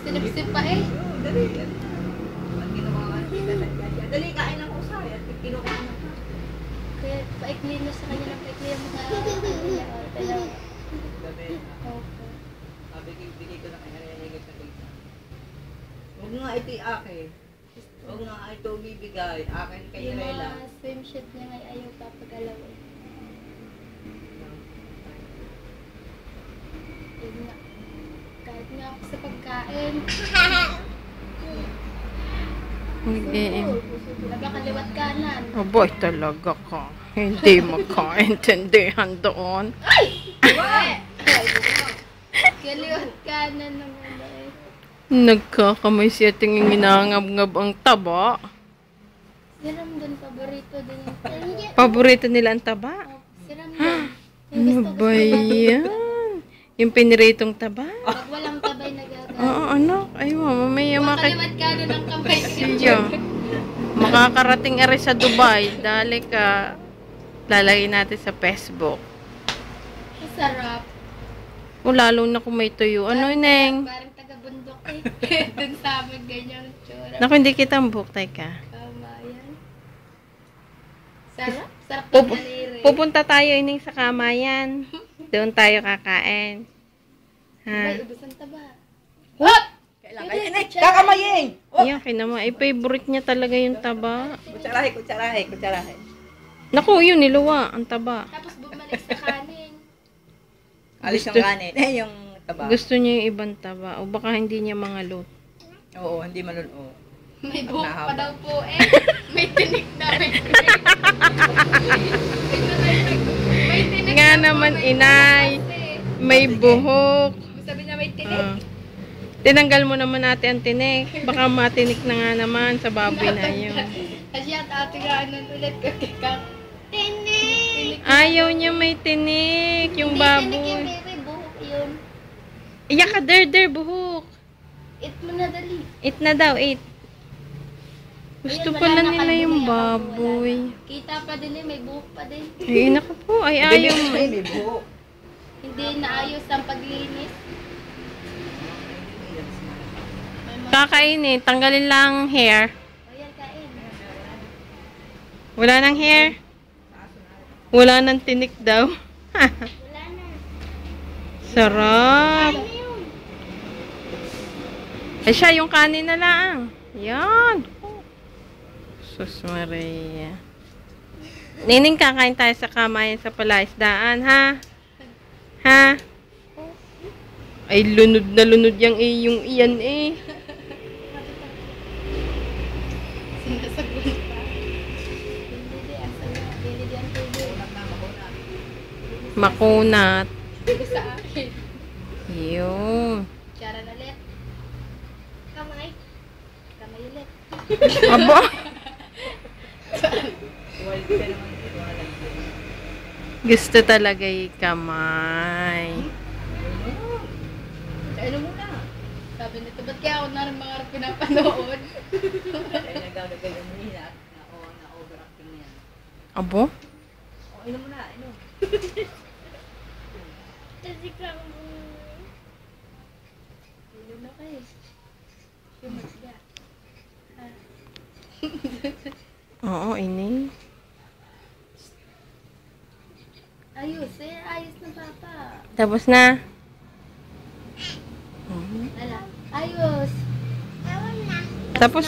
Sinipsip pa eh. Dali. Pag ginawa ka, dali, kain ng usay. At kinuha mo. Kaya paikli na sa kanya ng paikli ang mga kanya. Gabi. Opo. Bigay ko na kaya nangyayagit na kita. Huwag nga ito akin. Huwag nga ito bibigay. Akin kay Yung Rela. mga swimsuit niya ngay ayaw papagalaw eh. Yun nga. Kahit nga ako sa pagkain. Nagkakaliwat kanan. Aboy talaga ka. Hindi makaintindihan doon. Kaliwat kanan naman eh. Nagkakamay siya tingin ginangab-ngab ang taba. Si Ramdan, paborito din yung Paborito nila ang taba? Si Ramdan. Ano ba yan? Yung piniritong taba? Pag walang tabay nagagawa. Oo, ano? Ay, mamaya Kaliwat kanan ang kamay. siya. Makakarating ari sa Dubai. Dali ka. Lalagay natin sa Facebook. Masarap. O, lalo na kung may tuyo. Ano, Neng? Parang taga-bundok eh. Dun sa amin ganyan tsura. Naku, hindi kita mbukay ka. Tama yan. Sarap. Sarap ng Pup- daliri. Pupunta tayo, Ining, sa Kamayan. Doon tayo kakain. Ay, Ha? ubos ang taba. Kailangan kayo. Inay, kakamayin! Yan, kinama. Ay, favorite niya talaga yung taba. Kutsarahe. Naku, yun, niluwa. Ang taba. Tapos bumalik sa kanin. Alis yung kanin. Yung taba. Gusto niya yung ibang taba. O baka hindi niya mga lot. Oo, hindi maluno. May buhok pa Nahaba. daw po eh. May tinik na. May tinik Nga na po, naman, may inay. buhok kasi. May buhok. Sabi niya may tinik. Ah. Tinanggal mo naman natin ang tinik. Baka matinik na nga naman sa baboy na yun. Kasi at ate nga ano ulit kakikak. Tinik! Ayaw niya may tinik. Yung Hindi tinik yung baboy. baby, buhok yun. Iyak ka, der, buhok. Eat mo na dali. Eat na daw, eat. Gusto Ayun, pala wala na nila kalbili, yung ako, baboy. wala na. Kita pa din eh, may buhok pa din. Ay, naku po. Ay, ayaw mo. May buhok. Hindi naayos ang paglinis. May mga... Kakainin. Tanggalin lang hair. Ayan, kain. Wala nang hair. Wala nang tinik daw. Wala na. Sarap. Ano yun? Ay, siya yung kanin na lang. Yan. Sus Maria. Nining, kakain tayo sa Kamayan sa Palaisdaan, ha? Ha? Ay, lunod na lunod yung iyan eh. Sinasagot pa. Hindi di, asa na. Hindi di ang tubo. Makunat. Hindi sa akin. Yun. Tsara na ulit. Kamay. Kamay ulit. Aba. Gusto talaga yung kamay. Ano muna? Sabi nito, ba't kaya ako na rin mga pinapanood? Kaya nagagagay yung nila na overacting niya. Abo? O, inom muna, inom. Kasi kang... Inom na kayo. Sumasya. Oo, ini. Ayos eh, ayos na papa. Tapos na. Ala, ayos. Tapos